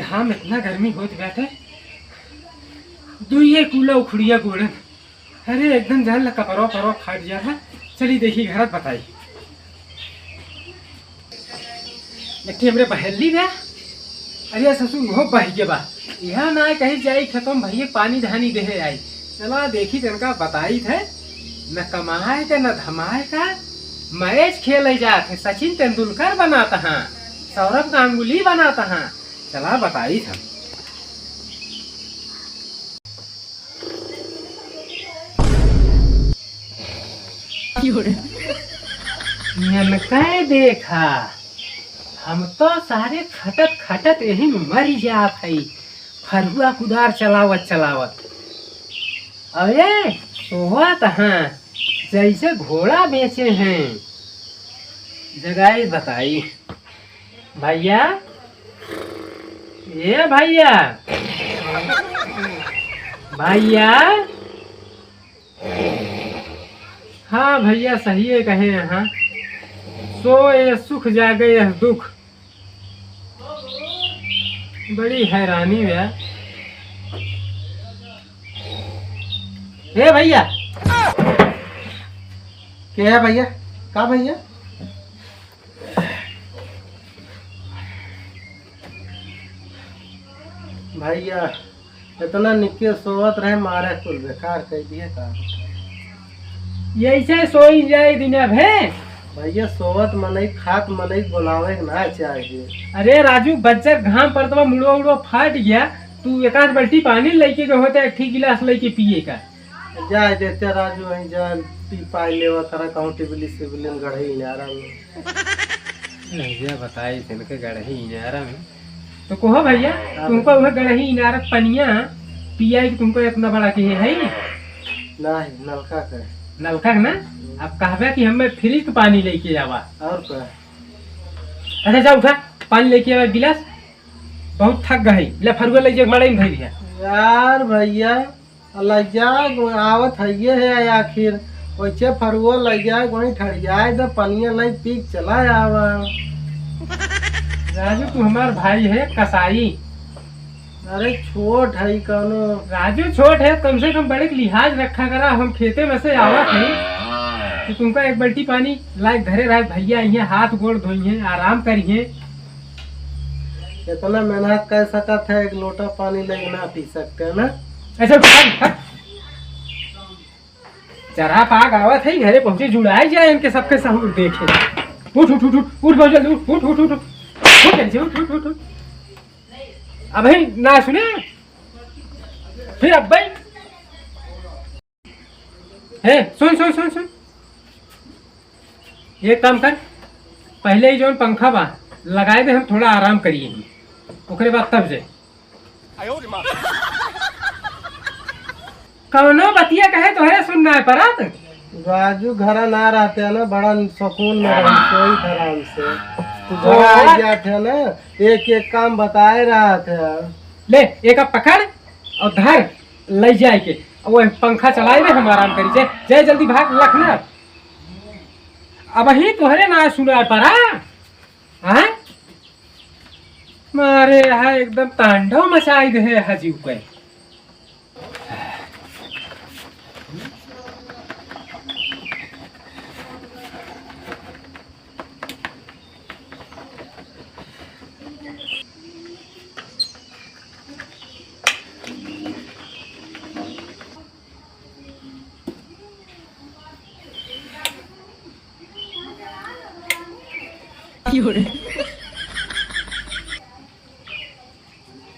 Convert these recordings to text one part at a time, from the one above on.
घाम इतना गर्मी होत बैठे दुइये कूला उखड़िया गोड़न। अरे एकदम जान ला कपड़ो परो फाट गया था। चली देखी घर बताई एक हमरे बहली गया। अरे ससुर हो बह के बा यहाँ ना कहीं जाई खत्म भैया पानी धानी देहे आई। चला देखी तनका बताई थे न कमाए का न धमाए का मैच खेले जाते सचिन तेंदुलकर बनाता हाँ सौरभ गांगुली बनाता हाँ। चला बताई था देखा हम तो सारे खटत खटत यही में मर जात है। फरुआ कुदार चलावत चलावत अरे सोवत हाँ जैसे घोड़ा बेचे हैं। जगाई बताई भैया ये भैया भैया हाँ भैया सही है कहे हाँ सोए सुख जागे यह दुख। बड़ी हैरानी है हे भैया क्या है भैया का भैया भैया इतना निके सोवत रहे मारे कुल बेकार कह दिए का ऐसे सोई जाए दिन भे भैया सोवत मनई खात मनई बुलावे ना चाहिए। अरे राजू बच्चर घाम पर तो मुड़ो उड़ो फाट गया। तू एक आध बाल्टी पानी लेके जो होता है ठीक गिलास लेके पिए का जाए देते राजू वहीं जा पी पाई लेवा करा कहूँ टिबली सिबलिन गढ़े इनारा में भैया बताई तिनके गढ़ही इनारा में तो कहो भैया तुमको वह गढ़ही इनारा पनिया पिया कि तुमको इतना बड़ा की है नहीं नलका का नलका ना। अब कहबे कि हमें फ्रिज का पानी लेके जावा और क्या। अच्छा जा उठा पानी लेके आवा गिलास बहुत थक गई ले फरुआ ले मड़ई में धइल है यार भैया लज्जा आवत है आखिर वैसे फरुआ लग जाए वहीं ठड़ जाए तो पनिया नहीं पी चला आवा। राजू तू हमार भाई है कसाई। अरे छोट है कौनो राजू छोट है कम से कम बड़े लिहाज रखा करा। हम खेते में से आवा थे तो तुमका एक बाल्टी पानी लाइक धरे रहे भैया यहाँ हाथ गोड़ धोइए आराम करिए। इतना मेहनत कर सकत है एक लोटा पानी लेके ना पी सकते है ना। ऐसा जरा पाग आवत है घरे पहुंचे जुड़ाए जाए इनके सबके सहूर देखे। उठ उठ उठ उठ उठ बहुत जल्दी उठ उठ उठ उठ उठ उठ उठ अब ना सुने फिर अब भाई है सुन सुन सुन सुन एक काम कर पहले ही जो पंखा बा लगाए दे हम थोड़ा आराम करिए ओकरे बाद तब जे कौनो बतिया कहे तो है सुनना है परात। राजू घर ना रहते है ना बड़ा सुकून में रही आराम से तो थे ना एक एक काम बताए रहा था। ले एक अब पकड़ और धर ले जाए के वो पंखा चलाए में हम आराम करी जय जल्दी भाग लखना। अब ही तोहरे ना सुना पड़ा हाँ मारे यहाँ एकदम तांडव मचाई दे हजी पे।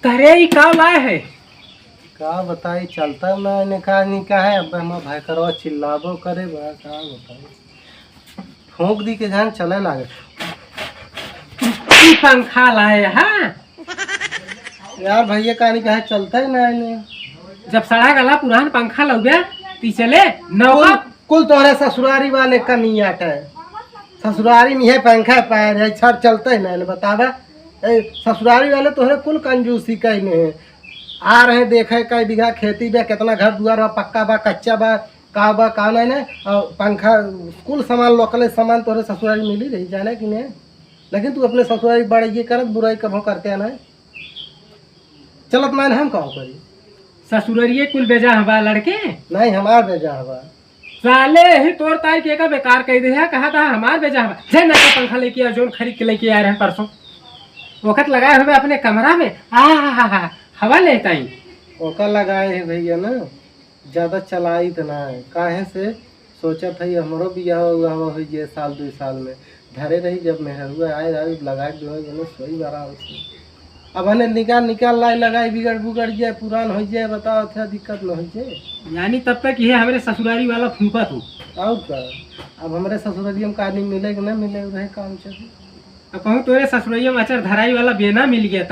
करे ही का लाए है का बताई चलता ना निकाह निकाह है अब हम भाई करो चिल्लाबो करे बा का बताई फूंक दी के जान चले लागे। पंखा लाए हाँ यार भैया का निकाह चलता ही ना जब सड़ा गला पुरान पंखा लग गया ती चले नौका कुल तोहरे ससुरारी वाले का नहीं आता है। ससुरारी में है पंखा पैर है छर चलते ही ना बतावा ससुरारी वाले तोहरे कुल कंजूसी का ही नहीं है। आ रहे देखे कई बीघा खेती बा कितना घर दुआर बा पक्का बा कच्चा बा का नहीं ना और पंखा कुल सामान लोकल सामान तोहरे ससुरारी मिली रही जाने की नहीं। लेकिन तू अपने ससुरारी बड़े ये करत बुराई कभो करते ना चलत नहीं हम कहाँ करी। ससुररिये कुल बेजा हवा लड़के नहीं हमार बेजा हवा। साले ही तोर तार के का बेकार कह दे है, कहा था हमार बेजा हवा। जे नया पंखा लेके आ, जोन खरीद के लेके आ रहे हैं परसों, वक्त लगाए हुए अपने कमरा में हवा लेता ही। ओका लगाए है भैया ना, ज्यादा चलाई तो ना है, काहे से सोचा था हमारो बियाह हुआ हो जाए साल 2 साल में, धरे रही जब मेहरुआ आए लगा जो सोई आराम से। अब हने निकाल लाई लगाई बिगड़ जाए पुरान हो जाए, बताओ अच्छा दिक्कत न हो जाए। यानी तब तक ये हमारे ससुरारी वाला फूका तू और का अब हमारे ससुरारी में कहानी मिले कि न मिले रहे काम चले। अब कहूँ तोरे ससुरारिया में अचर धराई वाला बेना मिल गया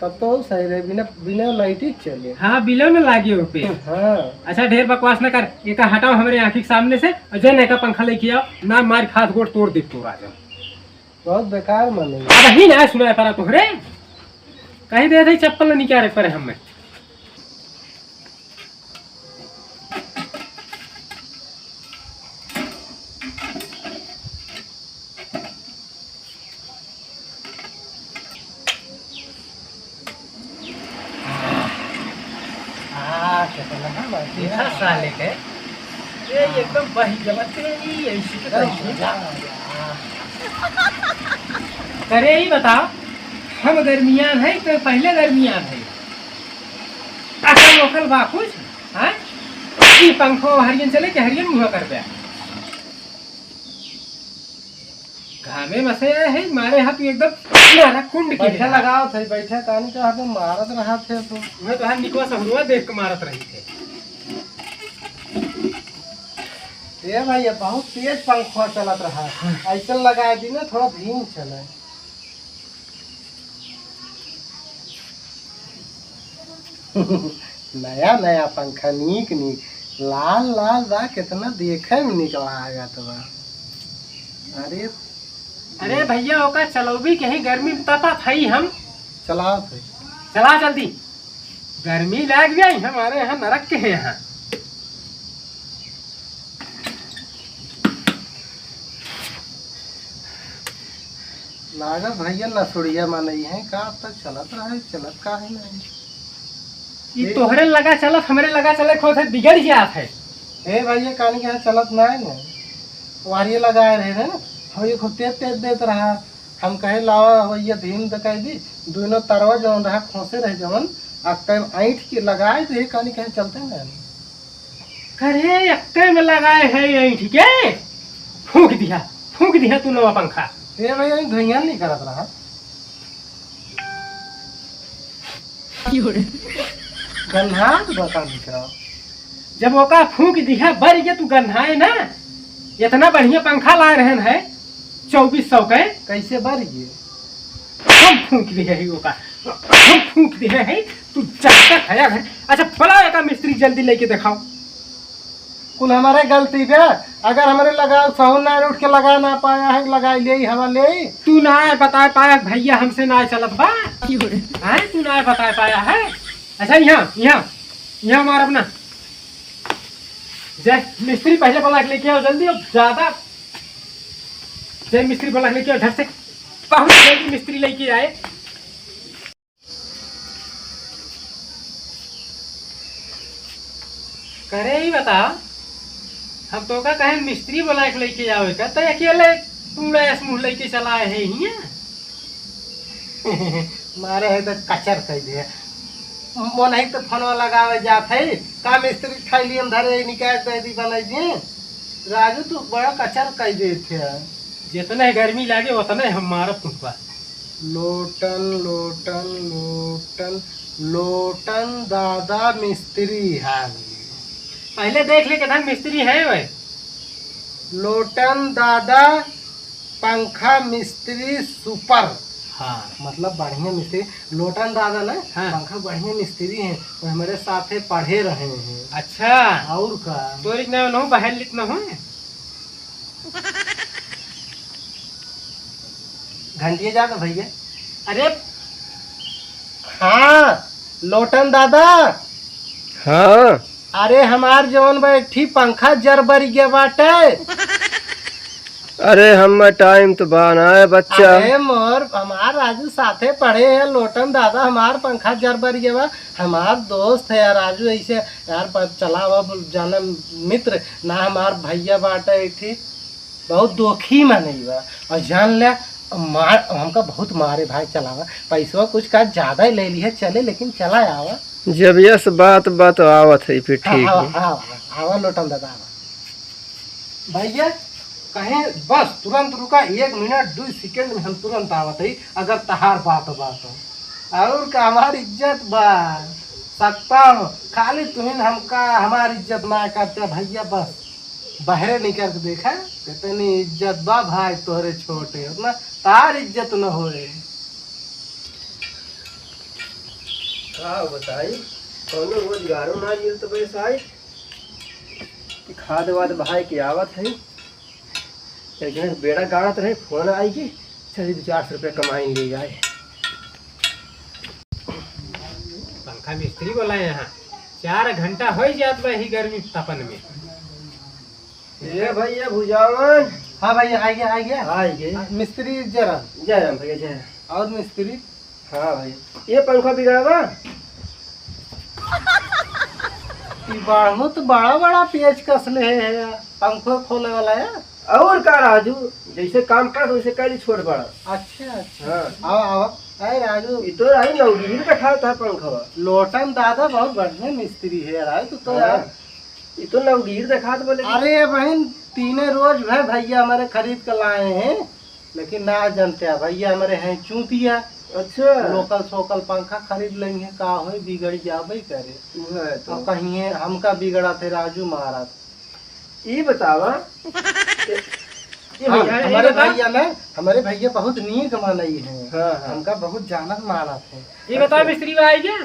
तब तो सही रहे, बिना बिना लाइट ही चले। हाँ बिलो न लागे हो पे। हाँ अच्छा ढेर बकवास न कर, एक हटाओ हमारे आँखी के सामने से, अजय नया पंखा लेके आओ ना, मार खाद गोड़ तोड़ दे तो राजा। बहुत बेकार माने अब ही ना सुनाया पड़ा तुहरे, कहीं दे दी चप्पल निकाले पड़े हमें। साले के ये एकदम बही जमत तेरी ऐसी करे ही बताओ, हम दरमियान है तो पहले दरमियान है लोकल बा कुछ हाँ पंखो हरियन चले के हरियन मुँह कर दिया घामे मसे है मारे हाथ एकदम कुंड की बैठा लगाओ थे, बैठा कहानी का हाथ में मारत रहा थे तो मैं तो हाथ निकवा सहरुआ देख के मारत रही थे। ये भैया बहुत तेज पंखा चलत रहा, ऐसा लगाए दी ना थोड़ा धीम चले। नया नया पंखा नीक लाल लाल बा, कितना देखे में निकला आगा तो बा। अरे भैया ओका चलो भी कहीं गर्मी तपा थई हम चलाओ थे, चला जल्दी गर्मी लग गई हमारे यहाँ नरक के हैं यहाँ। लागत भैया नसुड़िया मानी है का, अब तक चलत रहा है, चलत का है नहीं। ये तोहरे लगा चलत हमारे लगा चले खोद बिगड़ जात है। ए भैया कहानी के चलत ना है ना, वारिये लगाए रहे ना, ये खूब तेज तेज देत रहा। हम कहे लावा भैया धीम तो कह दी, दोनों तरवा जवन रहा खोसे रहे जवन ऐठ के लगाए थे, कहानी कहे चलते ना। करे अक्के में लगाए है ऐठ के फूक दिया तू नवा पंखा। ए भैया धुइयां नहीं करत रहा, गन्हा तो बता दिख रहा। जब ओका फूक दिया बर गया तू गन्हाए ना, इतना बढ़िया पंखा ला रहे हैं 2400 के, कैसे बर गए हम फूक दिए है ओका, हम फूक दिए है तू चाहता खाया है। अच्छा फला एका मिस्त्री जल्दी लेके दिखाओ। कुल हमारे गलती बे, अगर हमारे लगा सहू ना उठ के लगा ना पाया है, लगा ले हवा ले। तू ना बता पाया भैया, हमसे ना चलत बा है, तू ना बता पाया है। अच्छा यहाँ मार अपना जय मिस्त्री पहले बोला लेके आओ जल्दी, अब ज्यादा जय मिस्त्री बोला लेके आओ, घर से बहुत जल्दी मिस्त्री लेके आए। करे ही बता, हम तो का कहे मिस्त्री बोला के लेके आओ का, तो अकेले पूरा मुँह लेके चलाए है ही मारे है तो कचर कह दे, मन है तो फोन लगावे जात है का मिस्त्री थैली हम धरे निकाल दे दी बनाई दी। राजू तू बड़ा कचर कह दे थे, जितने गर्मी लागे उतने हम मारत तुमका। लोटन लोटन लोटन लोटन दादा मिस्त्री है, पहले देख ले किधर मिस्त्री है वे। लोटन दादा पंखा मिस्त्री सुपर, हाँ मतलब बढ़िया मिस्त्री। लोटन दादा ना हाँ। पंखा बढ़िया मिस्त्री हैं, वो हमारे साथे पढ़े रहे हैं। अच्छा और का तो इतना न बहल लितना हो घंटिया जाता भैया। अरे हाँ लोटन दादा, हाँ अरे हमार जवन बैठी पंखा जर बर गया बाटे। अरे हम टाइम तो बाना है बच्चा। अरे मोर हमार राजू साथे पढ़े हैं लोटन दादा, हमार पंखा जर बर गया बा। हमार दोस्त है यार राजू, ऐसे यार चला हुआ जाना मित्र ना, हमार भैया बाटा थी बहुत दुखी माने बा। और जान ले मार हमका बहुत मारे भाई, चलावा पैसा कुछ का ज्यादा ही ले लिया चले, लेकिन चला आवा जब यस बात बात आवत है फिर ठीक आवा है। आवा आवा लोटन दादा आवा। भैया कहे बस तुरंत रुका, 1 मिनट 2 सेकंड में हम तुरंत आवत है, अगर तहार बात और का हमार इज्जत बा सकता हो, खाली तुहिन हमका हमार इज्जत ना करते भैया, बस बहरे निकल के देखा कितनी इज्जत बा भाई तोहरे छोटे, उतना तार इज्जत न होए। हाँ बताई कौनो रोजगारो ना मिल तो पैसा आई कि खाद वाद भाई की आवत है, एक दिन बेड़ा गाड़त रहे फोन आई कि चलिए 200 रुपये कमाई ले जाए। पंखा मिस्त्री बोला यहाँ 4 घंटा हो जात बा ही गर्मी तपन में। ये भैया भुजावन। हाँ भैया आ गया आइए मिस्त्री जरा। जय राम भैया जय। और मिस्त्री हाँ भैया ये पंखा बिगड़ा बा। बाढ़ो तो बड़ा बड़ा पेच कसले है, पंखो खोले वाला है। और का राजू जैसे काम कर वैसे कर छोड़ बड़ा। अच्छा अच्छा हाँ आओ आओ। अरे राजू ये तो आई नौगीर का था पंखा। लोटन दादा बहुत बढ़िया मिस्त्री है यार, तो यार ये तो नवगीर दिखा तो बोले। अरे बहन 3 रोज भैया हमारे खरीद कर लाए हैं, लेकिन ना जानते हैं भैया हमारे हैं चूतिया। अच्छा लोकल सोकल पंखा खरीद लेंगे का हो बिगड़ जाबे करे, है तो तो कहीं हमका बिगड़ा थे राजू महाराज। ये बतावा ये हाँ, भैया हमारे भैया ना हमारे भैया बहुत नीक मनई है, हाँ हाँ हमका बहुत जानत मानत है। ये बताओ मिस्त्री भाई क्या?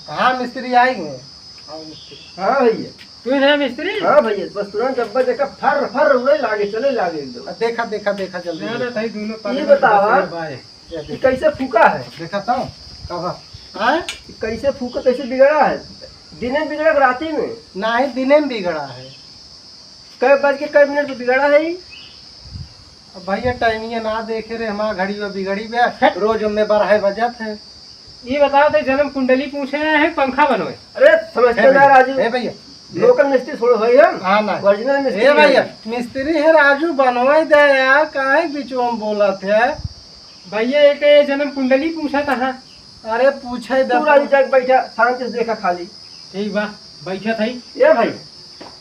हाँ मिस्त्री आएंगे। हाँ भैया तू है मिस्त्री? हाँ भैया बस तुरंत डब्बा देखा फर फर उड़े लागे चले लागे एकदम। देखा देखा देखा जल्दी ना ताई दोनों ये बतावा ये ये कैसे फूका है, देखा था कब हाँ ये कैसे फूका कैसे बिगड़ा है, दिन में बिगड़ा कि राती में? ना ही दिने में बिगड़ा है। कै बज के कै मिनट में बिगड़ा है? अब भैया टाइमिंग ना देखे रे, हमारा घड़ी में बिगड़ी बे रोज में 12 बजत है। ये बताओ तो जन्म कुंडली पूछे है पंखा बनोए? अरे समझते ना राजू, हे भैया लोकल मिस्त्री थोड़े भाई हम। हाँ ना ओरिजिनल मिस्त्री हे भैया मिस्त्री है राजू, बनवाई दे यार, काहे बीचों में बोलत है। भैया एक ये जन्म कुंडली पूछा था। हाँ अरे पूछे तू राजू जाके बैठा शांति से देखा खाली। ठीक बा बैठा था। ये भाई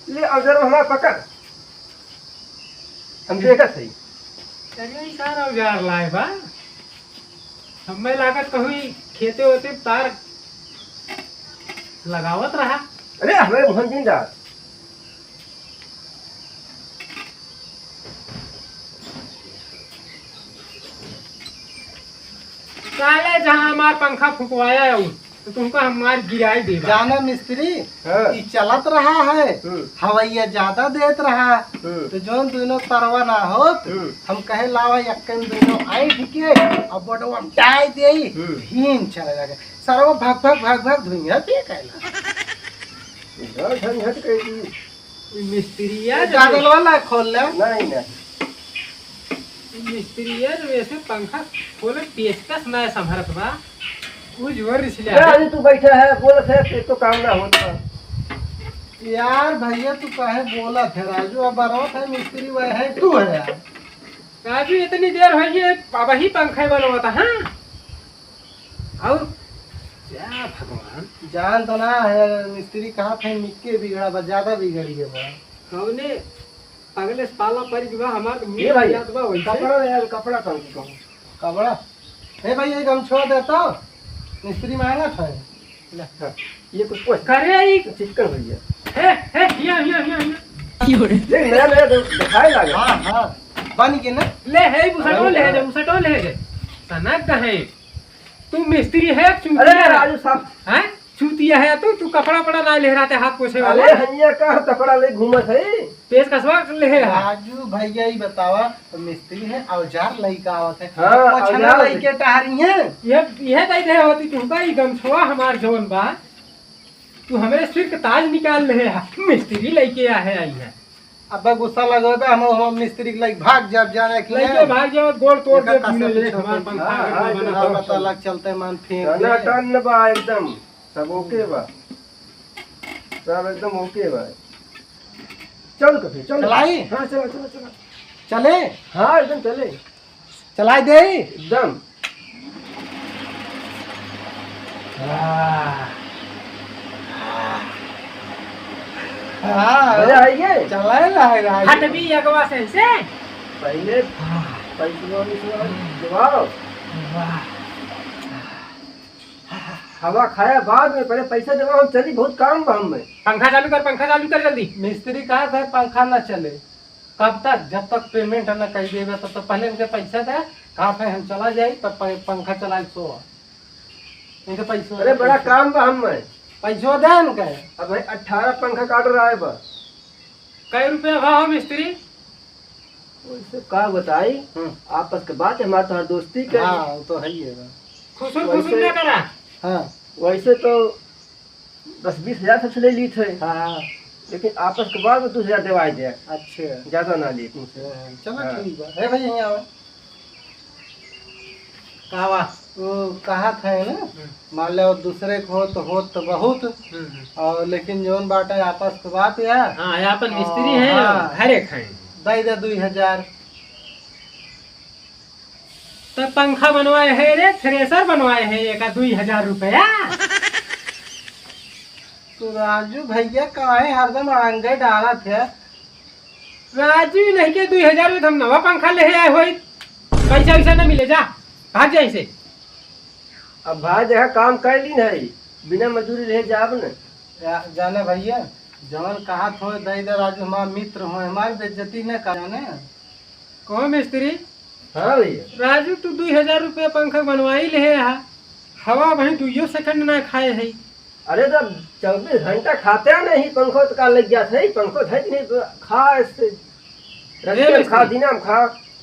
ले औजार हमारा पकड़, हम देखा सही। चलिए सारा औजार लाए बा, हमें लागत कहूँ खेते होते तार लगावत रहा। अरे हमें मोहन दिन रात साले जहाँ हमार पंखा फुकवाया है तो तुमको हमार गिराई दे जाना मिस्त्री हाँ। ई चलत रहा है, हम्म। हवैया ज्यादा देत रहा, तो जोन दोनों तरवा ना होत हम कहे लावा यक्कन दोनों आई के अब बटवा डाई देई भीन चले लगे सरवा भाग भाग धुइया पे कहला झंझट करी मिस्त्रिया गागल वाला खोल ले। नहीं नहीं मिस्त्रिया जो ऐसे पंखा खोले पेचकस ना संभरत बा वो जोर इसलिए अरे तू बैठा है बोलत है कि तो काम ना होता। यार भैया तू काहे बोलत है राजू, अब बरवत है मिस्त्री वह है तू है यार। राजू इतनी देर हो गई अब ही पंखा बनवाता। हाँ और क्या भगवान जान तो ना है मिस्त्री कहाँ थे मिक्के बिगड़ा बा, ज्यादा बिगड़ गया बा। कौने अगले पाला पर बा हमार ये भाई याद बा वैसे कपड़ा यार कपड़ा कम की कहूँ कपड़ा हे भैया एक हम छोड़ देता हूँ, मिस्त्री महंगा था। ये कुछ पोस्ट करे ही चिकन भैया हे या देख नया नया दिखाए लगे। हाँ हाँ बन के ना ले है उसटो ले जा उसटो ले जा सनक है तू मिस्त्री है अरे चूतिया राजू साहब हैं चूतिया है तू कपड़ा पड़ा ना लहराते हाथ पोछे वाला अरे हनिया का कपड़ा ले घूमत है। पेश कसवा ले राजू भैया ही बतावा तो मिस्त्री है औजार लइका आवत है। हाँ, पछना औजार लइके टहरी है। यह दई दे होती तुमका ई गमछवा हमार जवन बा तू हमरे सिर के ताज निकाल ले है मिस्त्री लेके आ है आई है अब गुस्सा लगेगा हम मिस्त्री के लग भाग जब जाने के लइके भाग जाओ गोड़ तोड़ के एका पीने ले कसम हमार छोटे पंखा हाँ, बना हाँ, तो पता लग चलते मान फेंक टना दे। टन बा एकदम सब ओके बा, सब एकदम ओके बा। चल कभी चल चलाई? हाँ चलो चलो चलो। चले हाँ एकदम चले चलाई दे। एकदम। मजा आई है। चलाए रहा है हटबी अगवा से ऐसे पहले पैसा जवाब हवा खाया बाद में, पहले पैसा जमा हम चली, बहुत काम बा हम में। पंखा चालू कर जल्दी। मिस्त्री कहा था पंखा न चले, कब तक? जब तक पेमेंट न कर देगा तब तक पहले इनके पैसा दे। कहा था हम चला जाए तब पंखा चला सो इनके पैसा। अरे बड़ा काम बा हम में। पैसा दे इनके। अब भाई 18 पंखा काट रहा है बा। कई रुपया भाव मिस्त्री? वैसे का बताई, आपस के बात है, हमारा तो हर दोस्ती का। हाँ वो तो है ही है। खुशुर खुशुर ना करा। हाँ वैसे तो 10-20 हजार सबसे ले ली थे, हाँ लेकिन आपस के बाद में 2,000 दिवाई दे, अच्छा ज्यादा ना ली तुमसे। चलो हाँ। ठीक है। अरे भाई यहीं आओ। कावा वो कहा था ना, मान लो दूसरे को हो तो बहुत, और लेकिन जोन बाटे आपस के बात है। हाँ यहाँ पर मिस्त्री है, हाँ। हर एक है। दे दे 2,000। तो पंखा बनवाए है रे, थ्रेसर बनवाए है एक 2,000 रुपया। तो राजू भैया काहे हरदम आंगे डाला थे? राजू नहीं के 2,000 में हम नवा पंखा ले आए हो, पैसा वैसा न मिले, जा भाग जाए से। अब भाई जगह काम कर ली नहीं, बिना मजदूरी रह जाब न। जाने भैया जवन कहा थो दे दे राजू, हमारे मित्र हो, हमारी बेइज्जती न जाने। कहो मिस्त्री, हाँ भैया राजू तू 2,000 रुपया पंखा बनवाई ले है, हवा वही 2 सेकंड ना खाए है। अरे तो 24 घंटा खाते नहीं, पंखो तो का लग गया था, पंखो था नहीं तो खा इससे रतिया में खा, दिना में खा।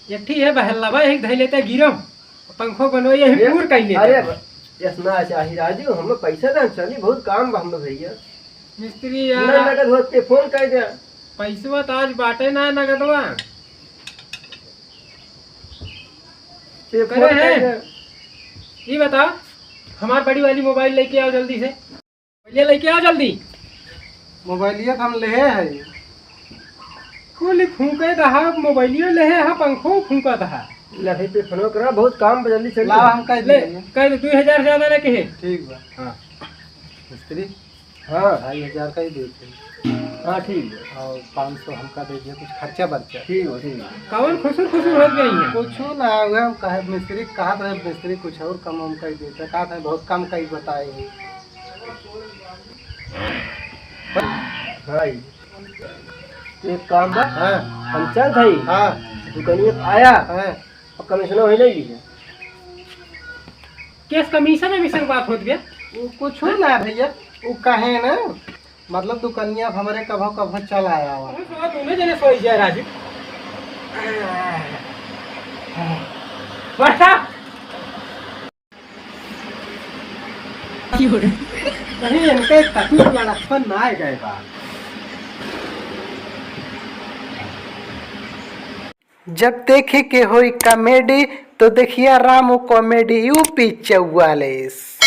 एक ठीक है बहलवा एक धै लेते गिरम, पंखो बनवाई यही पूर कर ले। अरे यसना चाहिए राजू, हमें पैसा ना चली, बहुत काम बा हम भैया। मिस्त्री नहीं यार नगद होते फोन कर दे। पैसवा तो आज बाटे ना नगदवा। ते करे फोन कर हैं। दे। ये बताओ, हमार बड़ी वाली मोबाइल लेके आओ जल्दी से, मोबाइल लेके आओ जल्दी। मोबाइलिया हम ले है। कुल फूके दहा मोबाइलियो ले है, हाँ पंखो फूका दहा। लगे पे फोन करा, बहुत काम बा, जल्दी चल। ला हम कह ले दे। कह दे 2,000 ज्यादा ना कहे। ठीक बा। हाँ मिस्त्री हाँ 2,500 का ही देते, हाँ ठीक है, और 500 हमका दे दिया, कुछ खर्चा बचा। ठीक है ठीक है। कौन खुशुर खुशुर हो गई है। कुछ ना हुआ, हम कहे मिस्त्री कहा था, मिस्त्री कुछ और कम हम कह देते, कहा था बहुत कम कहीं बताए। भाई एक काम बा, हाँ हम चल भाई हाँ दुकानिया पे आया हाँ और कमीशन वही नहीं ली है। केस कमीशन अमीशन बात होत गया। वो कुछ हो ना भैया, वो कहे ना, मतलब दुकानिया हमारे कभो कभो चल आया हुआ। तुम्हें जने सोई जाए राजू। वर्षा कहीं इनके तकलीफ लड़कपन ना आए गए बात। जब देखे के होई कॉमेडी तो देखिए रामू कॉमेडी यूपी 44।